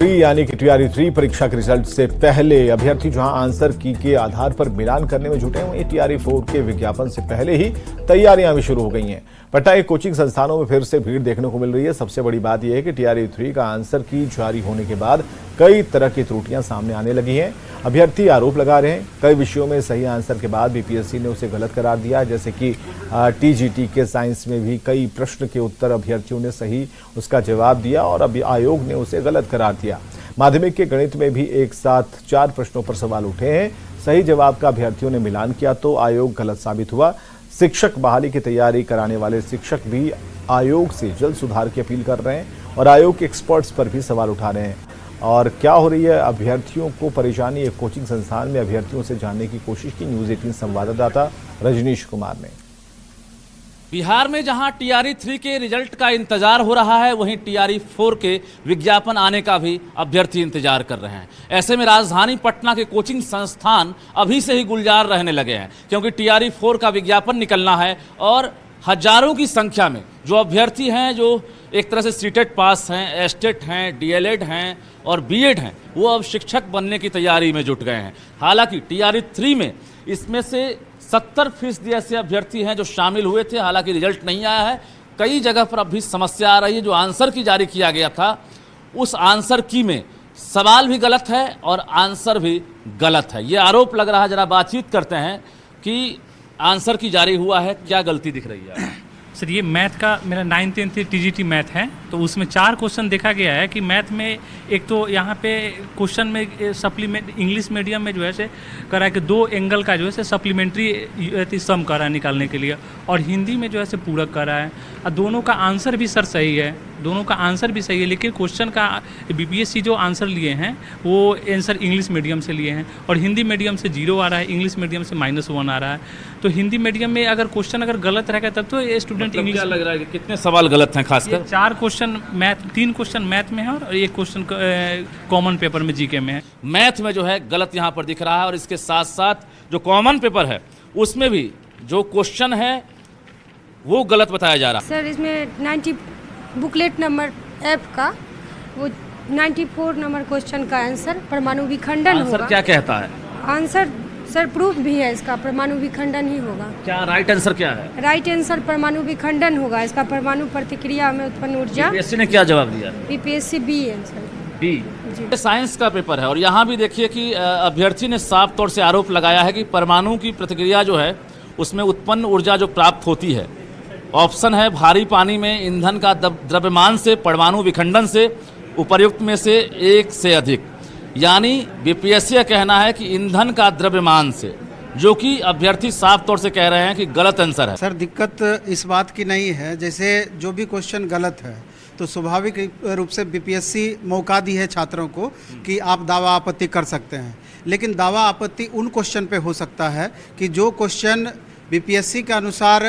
यानी कि टीआरई 3 परीक्षा के रिजल्ट से पहले अभ्यर्थी जहां आंसर की के आधार पर मिलान करने में जुटे हैं, वहीं टीआरई 4 के विज्ञापन से पहले ही तैयारियां भी शुरू हो गई हैं। पटना के कोचिंग संस्थानों में फिर से भीड़ देखने को मिल रही है। सबसे बड़ी बात यह है कि टीआरई 3 का आंसर की जारी होने के बाद कई तरह की त्रुटियां सामने आने लगी हैं। अभ्यर्थी आरोप लगा रहे हैं कई विषयों में सही आंसर के बाद बीपीएससी ने उसे गलत करार दिया, जैसे कि टीजीटी के साइंस में भी कई प्रश्न के उत्तर अभ्यर्थियों ने सही उसका जवाब दिया और अभी आयोग ने उसे गलत करार दिया। माध्यमिक के गणित में भी एक साथ 4 प्रश्नों पर सवाल उठे हैं। सही जवाब का अभ्यर्थियों ने मिलान किया तो आयोग गलत साबित हुआ। शिक्षक बहाली की तैयारी कराने वाले शिक्षक भी आयोग से जल्द सुधार की अपील कर रहे हैं और आयोग के एक्सपर्ट्स पर भी सवाल उठा रहे हैं। और क्या हो रही है अभ्यर्थियों को परेशानी, एक कोचिंग संस्थान में अभ्यर्थियों से जानने की कोशिश की न्यूज़ 18 संवाददाता रजनीश कुमार ने। बिहार में जहां टीआरई 3 के रिजल्ट का इंतजार हो रहा है, वहीं टीआरई 4 के विज्ञापन आने का भी अभ्यर्थी इंतजार कर रहे हैं। ऐसे में राजधानी पटना के कोचिंग संस्थान अभी से ही गुलजार रहने लगे हैं, क्योंकि टीआरई 4 का विज्ञापन निकलना है और हजारों की संख्या में जो अभ्यर्थी हैं, जो एक तरह से सीटेट पास हैं, एस्टेट हैं, डीएलएड हैं और बीएड हैं, वो अब शिक्षक बनने की तैयारी में जुट गए हैं। हालांकि टीआरई 3 में इसमें से 70% ऐसे अभ्यर्थी हैं जो शामिल हुए थे। हालांकि रिजल्ट नहीं आया है। कई जगह पर अब भी समस्या आ रही है। जो आंसर की जारी किया गया था, उस आंसर की में सवाल भी गलत है और आंसर भी गलत है, ये आरोप लग रहा है। जरा बातचीत करते हैं कि आंसर की जारी हुआ है, क्या गलती दिख रही है? सर, ये मैथ का मेरा 9th-10th टीजीटी मैथ है, तो उसमें 4 क्वेश्चन देखा गया है कि मैथ में एक तो यहाँ पे क्वेश्चन में सप्लीमेंट इंग्लिश मीडियम में जो है से करा है कि 2 एंगल का जो है से सप्लीमेंट्री सम करा है निकालने के लिए, और हिंदी में जो है से पूरक करा है। और दोनों का आंसर भी सर सही है, दोनों का आंसर भी सही है, लेकिन क्वेश्चन का बीपीएससी जो आंसर लिए हैं वो आंसर इंग्लिश मीडियम से लिए हैं, और हिंदी मीडियम से 0 आ रहा है, इंग्लिश मीडियम से -1 आ रहा है। तो हिंदी मीडियम में अगर क्वेश्चन अगर गलत रहेगा तब तो ये स्टूडेंट मतलब क्या लग रहा है कि कितने सवाल गलत हैं? खासकर 4 क्वेश्चन मैथ, 3 क्वेश्चन मैथ में है और 1 क्वेश्चन कॉमन पेपर में जीके में है। मैथ में जो है गलत यहाँ पर दिख रहा है, और इसके साथ साथ जो कॉमन पेपर है उसमें भी जो क्वेश्चन है वो गलत बताया जा रहा है। सर, इसमें 90 बुकलेट नंबर F का वो 94 नंबर क्वेश्चन का आंसर परमाणु विखंडन होगा। आंसर क्या कहता है? आंसर सर प्रूफ भी है, इसका परमाणु विखंडन ही होगा। क्या राइट आंसर क्या है? राइट आंसर परमाणु विखंडन होगा। इसका परमाणु प्रतिक्रिया में उत्पन्न ऊर्जा। बीपीएससी ने क्या जवाब दिया? BPSC B answer B. Science का पेपर है और यहाँ भी देखिए कि अभ्यर्थी ने साफ तौर से आरोप लगाया है कि परमाणु की प्रतिक्रिया जो है उसमें उत्पन्न ऊर्जा जो प्राप्त होती है, ऑप्शन है भारी पानी में ईंधन का द्रव्यमान से, परमाणु विखंडन से, उपर्युक्त में से एक से अधिक। यानी बीपीएससी का कहना है कि ईंधन का द्रव्यमान से, जो कि अभ्यर्थी साफ तौर से कह रहे हैं कि गलत आंसर है। सर, दिक्कत इस बात की नहीं है, जैसे जो भी क्वेश्चन गलत है तो स्वाभाविक रूप से बीपीएससी मौका दी है छात्रों को कि आप दावा आपत्ति कर सकते हैं, लेकिन दावा आपत्ति उन क्वेश्चन पे हो सकता है कि जो क्वेश्चन बीपीएससी के अनुसार,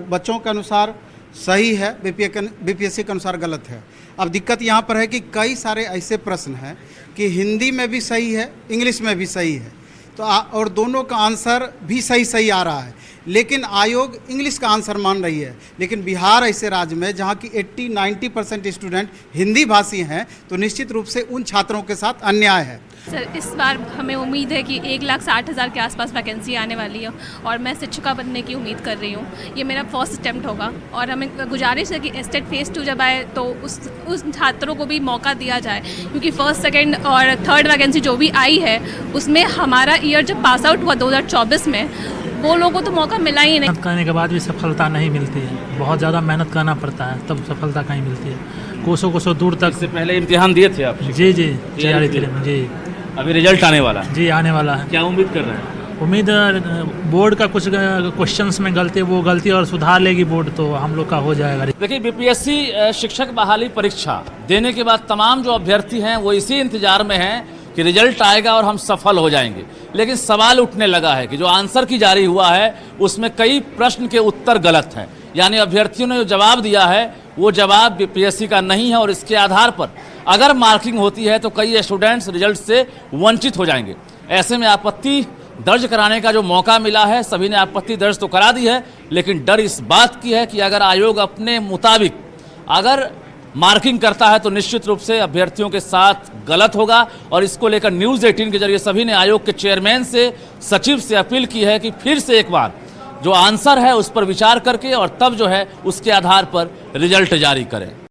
बच्चों के अनुसार सही है, बीपीएससी के अनुसार गलत है। अब दिक्कत यहाँ पर है कि कई सारे ऐसे प्रश्न हैं कि हिंदी में भी सही है, इंग्लिश में भी सही है, तो और दोनों का आंसर भी सही आ रहा है, लेकिन आयोग इंग्लिश का आंसर मान रही है। लेकिन बिहार ऐसे राज्य में जहाँ की 80-90% स्टूडेंट हिंदी भाषी हैं, तो निश्चित रूप से उन छात्रों के साथ अन्याय है। सर, इस बार हमें उम्मीद है कि 1,60,000 के आसपास वैकेंसी आने वाली है और मैं शिक्षिका बनने की उम्मीद कर रही हूँ। ये मेरा फर्स्ट अटैम्प्ट होगा और हमें गुजारिश है कि स्टेट फेज़ 2 जब आए तो उस छात्रों को भी मौका दिया जाए, क्योंकि फर्स्ट, सेकंड और थर्ड वैकेंसी जो भी आई है उसमें हमारा ईयर जब पास आउट हुआ 2024 में, वो लोगों को तो मौका मिला ही नहीं। मेहनत करने के बाद भी सफलता नहीं मिलती है, बहुत ज़्यादा मेहनत करना पड़ता है तब सफलता कहीं मिलती है। कोसों दूर तक। इससे पहले इम्तिहान दिए थे आप? जी जी। अभी रिजल्ट आने वाला है? जी, आने वाला है। क्या उम्मीद कर रहे हैं? उम्मीद बोर्ड का कुछ क्वेश्चंस में गलती और सुधार लेगी बोर्ड, तो हम लोग का हो जाएगा। देखिए, बीपीएससी शिक्षक बहाली परीक्षा देने के बाद तमाम जो अभ्यर्थी हैं वो इसी इंतजार में हैं कि रिजल्ट आएगा और हम सफल हो जाएंगे। लेकिन सवाल उठने लगा है कि जो आंसर की जारी हुआ है उसमें कई प्रश्न के उत्तर गलत हैं। यानी अभ्यर्थियों ने जो जवाब दिया है वो जवाब बीपीएससी का नहीं है, और इसके आधार पर अगर मार्किंग होती है तो कई स्टूडेंट्स रिजल्ट से वंचित हो जाएंगे। ऐसे में आपत्ति दर्ज कराने का जो मौका मिला है, सभी ने आपत्ति दर्ज तो करा दी है, लेकिन डर इस बात की है कि अगर आयोग अपने मुताबिक अगर मार्किंग करता है तो निश्चित रूप से अभ्यर्थियों के साथ गलत होगा। और इसको लेकर न्यूज़ 18 के जरिए सभी ने आयोग के चेयरमैन से, सचिव से अपील की है कि फिर से एक बार जो आंसर है उस पर विचार करके और तब जो है उसके आधार पर रिजल्ट जारी करें।